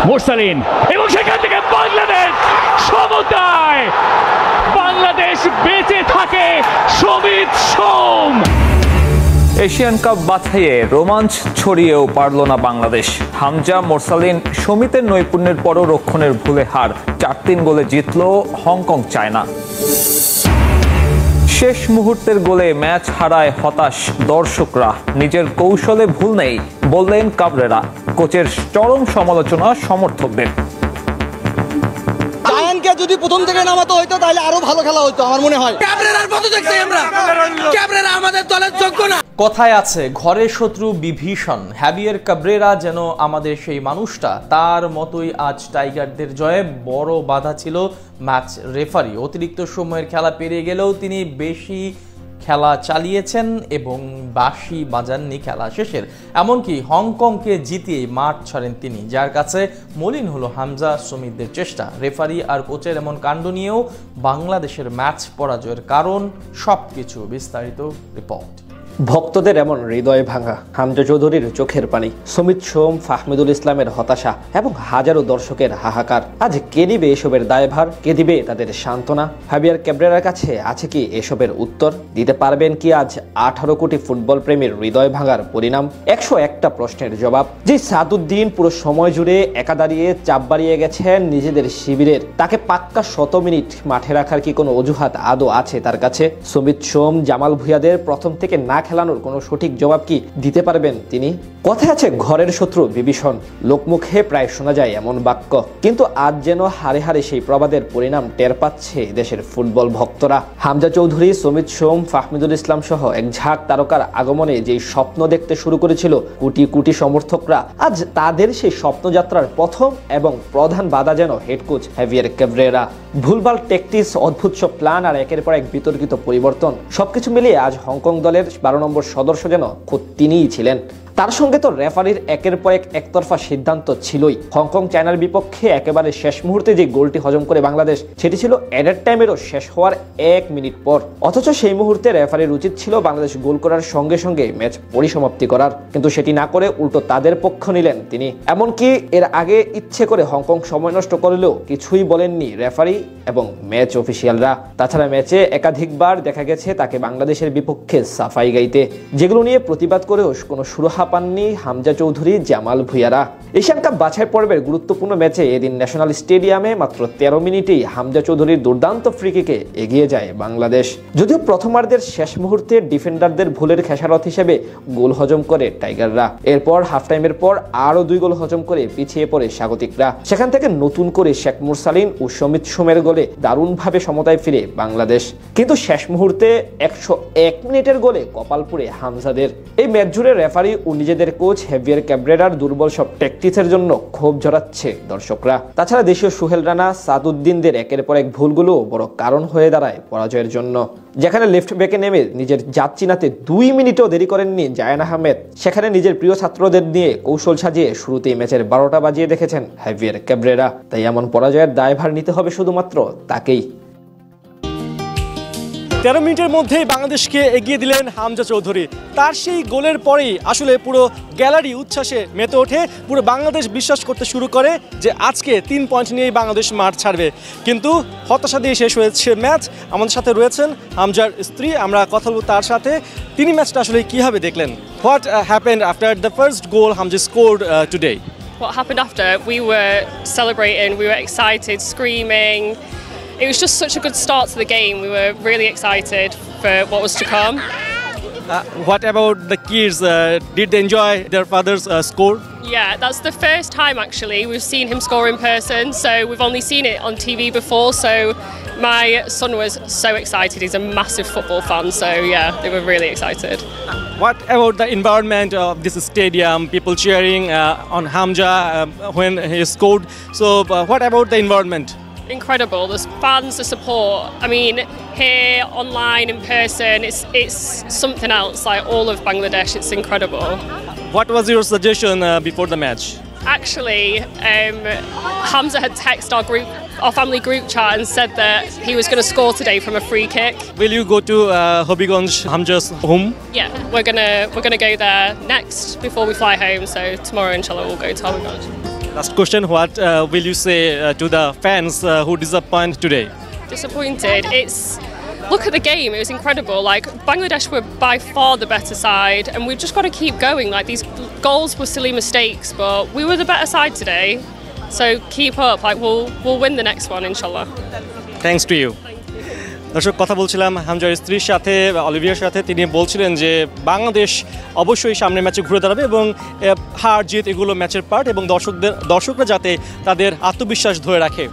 মোরসালিন এবং সেখান থেকে বাংলাদেশ সমতায় বাংলাদেশ বেঁচে থাকে সমিত সোম। এশিয়ান কাপ বাছাইয়ে রোমাঞ্চ ছড়িয়েও পারল না বাংলাদেশ। হামজা, মোরসালিন, সমিতের নৈপুণ্যের পরও রক্ষণের ভুলে হার। 4-3 গোলে জিতল হংকং চায়না। শেষ মুহূর্তের গোলে ম্যাচ হারায় হতাশ দর্শকরা। নিজের কৌশলে ভুল নেই বললেন কাবরেরা। কোচের চরম সমালোচনা সমর্থকদের। জায়ানকে যদি প্রথম থেকে নামাতো হইতো তাহলে আরো ভালো খেলা হতো আমার মনে হয়। কাবরেরার মতো দেখতে আমরা, কাবরেরা আমাদের দলের যোগ্য না। কথায় আছে ঘরের শত্রু বিভীষণ। হ্যাভিয়ার কাবরেরা যেন আমাদের সেই মানুষটা। তার মতোই আজ টাইগারদের জয়ে বড় বাধা ছিল ম্যাচ রেফারি। অতিরিক্ত সময়ের খেলা পেরিয়ে গেলেও তিনি বেশি খেলা চালিয়েছেন এবং বাঁশি বাজাননি খেলা শেষের। এমনকি হংকংকে জিতিয়ে মাঠ ছাড়েন তিনি, যার কাছে মলিন হলো হামজা সমিতদের চেষ্টা। রেফারি আর কোচের এমন কাণ্ড নিয়েও বাংলাদেশের ম্যাচ পরাজয়ের কারণ সবকিছু বিস্তারিত রিপোর্ট। ভক্তদের এমন হৃদয় ভাঙা, হামজা চৌধুরীর চোখের পানি, সমিত সোম, ফাহমিদুল ইসলামের হতাশা এবং হাজারো দর্শকের হাহাকার। আজ কে নিবে এসবের দায়ভার? কে দিবে তাদের সান্ত্বনা? হাভিয়ার ক্যাবরেরার কাছে আছে কি এসবের উত্তর? দিতে পারবেন কি আজ 18 কোটি ফুটবল প্রেমীর হৃদয় ভাঙার পরিণাম? 101টা প্রশ্নের জবাব। যে সাদুদ্দিন পুরো সময় জুড়ে একা দাঁড়িয়ে চাপ বাড়িয়ে গেছেন নিজেদের শিবিরের, তাকে পাক্কা 100 মিনিট মাঠে রাখার কি কোনো অজুহাত আদৌ আছে তার কাছে? সমিত সোম, জামাল ভুঁইয়াদের প্রথম থেকে না খেলানোর কোনো সঠিক জবাব কি দিতে পারবেন তিনি? কথায় আছে ঘরের শত্রু বিভীষণ। লোকমুখে প্রায় শোনা যায় এমন বাক্য, কিন্তু আজ যেন হারে হারে সেই প্রবাদের পরিণাম টের পাচ্ছে দেশের ফুটবল ভক্তরা। হামজা চৌধুরী, সমিত সোম, ফাহমিদুল ইসলাম সহ এক ঝাঁক তারকার আগমনে যেই স্বপ্ন দেখতে শুরু করেছিল কোটি কোটি সমর্থকরা, আজ তাদের সেই স্বপ্নযাত্রার প্রথম এবং প্রধান বাধা যেন হেড কোচ হ্যাভিয়ার ক্যাবরেরা। ভুলভাল ট্যাকটিক্স, অদ্ভুত সব প্ল্যান আর একের পর এক বিতর্কিত পরিবর্তন, সবকিছু মিলিয়ে আজ হংকং দলের 12 নম্বর সদস্য যেন খোদ তিনিই ছিলেন। তার সঙ্গে তো রেফারির একের পর এক একতরফা সিদ্ধান্ত ছিলই। হংকং চায়নার বিপক্ষে একেবারে শেষ মুহূর্তে যে গোলটি হজম করে বাংলাদেশ, সেটি ছিল অ্যাডেড টাইমেরও শেষ হওয়ার 1 মিনিট পর। অথচ সেই মুহূর্তে রেফারির উচিত ছিল বাংলাদেশ গোল করার সঙ্গে সঙ্গে ম্যাচ পরিসমাপ্তি করার, কিন্তু সেটি না করে উল্টো তাদের পক্ষ নিলেন তিনি। এমনকি এর আগে ইচ্ছে করে হংকং সময় নষ্ট করলেও কিছুই বলেননি রেফারি এবং ম্যাচ অফিসিয়ালরা। তাছাড়া ম্যাচে একাধিকবার দেখা গেছে তাকে বাংলাদেশের বিপক্ষে সাফাই গাইতে, যেগুলো নিয়ে প্রতিবাদ করেও কোনো সুরাহা পাননি হামজা চৌধুরী, জামাল ভুঁইয়ারা। এশিয়ান কাপ বাছাই পর্বের গুরুত্বপূর্ণ ম্যাচে এদিন ন্যাশনাল স্টেডিয়ামে মাত্র 13 মিনিটেই হামজা চৌধুরীর দুর্দান্ত ফ্রি কিকে এগিয়ে যায় বাংলাদেশ। যদিও প্রথমার্ধের শেষ মুহূর্তে ডিফেন্ডারদের ভুলের খেসারত হিসেবে গোল হজম করে টাইগাররা। এরপর হাফ টাইমের পর আরও 2 গোল হজম করে পিছিয়ে পড়ে স্বাগতিকরা। সেখান থেকে নতুন করে শেখ মোরসালিন ও সমিত সোমের গোলে দারুণভাবে সমতায় ফিরে বাংলাদেশ। কিন্তু শেষ মুহূর্তে 101 মিনিটের গোলে কপাল পুড়ে হামজাদের। এই ম্যাচ জুড়ে রেফারি ও নিজেদের কোচ হ্যাভিয়ার ক্যাবরেরার দুর্বল সব ট্যাকটিক্সের জন্য ক্ষোভ ঝরাচ্ছে দর্শকরা। তাছাড়া দেশীয় সোহেল রানা, সাদুদ্দিনদের একের পর এক ভুলগুলো বড় কারণ হয়ে দাঁড়ায় পরাজয়ের জন্য। যেখানে লেফট ব্যাকে নেমে নিজের জাত চিনাতে 2 মিনিটও দেরি করেননি জায়ান আহমেদ, সেখানে নিজের প্রিয় ছাত্রদের নিয়ে কৌশল সাজিয়ে শুরুতেই ম্যাচের 12টা বাজিয়ে দেখেছেন হ্যাভিয়ার ক্যাবরেরা। তাই এমন পরাজয়ের দায়ভার নিতে হবে শুধুমাত্র তাকেই। 13 মিনিটের মধ্যেই বাংলাদেশকে এগিয়ে দিলেন হামজা চৌধুরী। তার সেই গোলের পরেই আসলে পুরো গ্যালারি উচ্ছ্বাসে মেতে ওঠে। পুরো বাংলাদেশ বিশ্বাস করতে শুরু করে যে আজকে 3 পয়েন্ট নিয়েই বাংলাদেশ মাঠ ছাড়বে, কিন্তু হতাশা দিয়ে শেষ হয়েছে ম্যাচ। আমাদের সাথে রয়েছেন হামজার স্ত্রী, আমরা কথা বলব তার সাথে। তিনি ম্যাচটা আসলে কীভাবে দেখলেন? What happened after the first goal Hamza scored today? What happened after? We were celebrating, we were excited, screaming. It was just such a good start to the game. We were really excited for what was to come. What about the kids? Did they enjoy their father's score? Yeah, that's the first time actually we've seen him score in person. So we've only seen it on TV before. So my son was so excited. He's a massive football fan. So yeah, they were really excited. What about the environment of this stadium? People cheering on Hamza when he scored. So what about the environment? Incredible. There's fans, the support. I mean, here, online, in person, it's something else. Like all of Bangladesh, it's incredible. What was your suggestion before the match? Actually, Hamza had texted our family group chat and said that he was going to score today from a free kick. Will you go to Hobbyganj, Hamza's home? Yeah, we're gonna go there next before we fly home. So tomorrow, inshallah, we'll go to Hobbyganj. Last question, what will you say to the fans who disappoint today? Disappointed. Look at the game, it was incredible. Like, Bangladesh were by far the better side, and we've just got to keep going. Like, these goals were silly mistakes, but we were the better side today. So keep up. Like, we'll win the next one, inshallah. Thanks to you. দর্শক, কথা বলছিলাম হামজার স্ত্রীর সাথে, Olivier সাথে। তিনি বলছিলেন যে বাংলাদেশ অবশ্যই সামনের ম্যাচে ঘুরে দাঁড়াবে এবং হার জিত এগুলো ম্যাচের পার্ট, এবং দর্শকরা যাতে তাদের আত্মবিশ্বাস ধরে রাখে।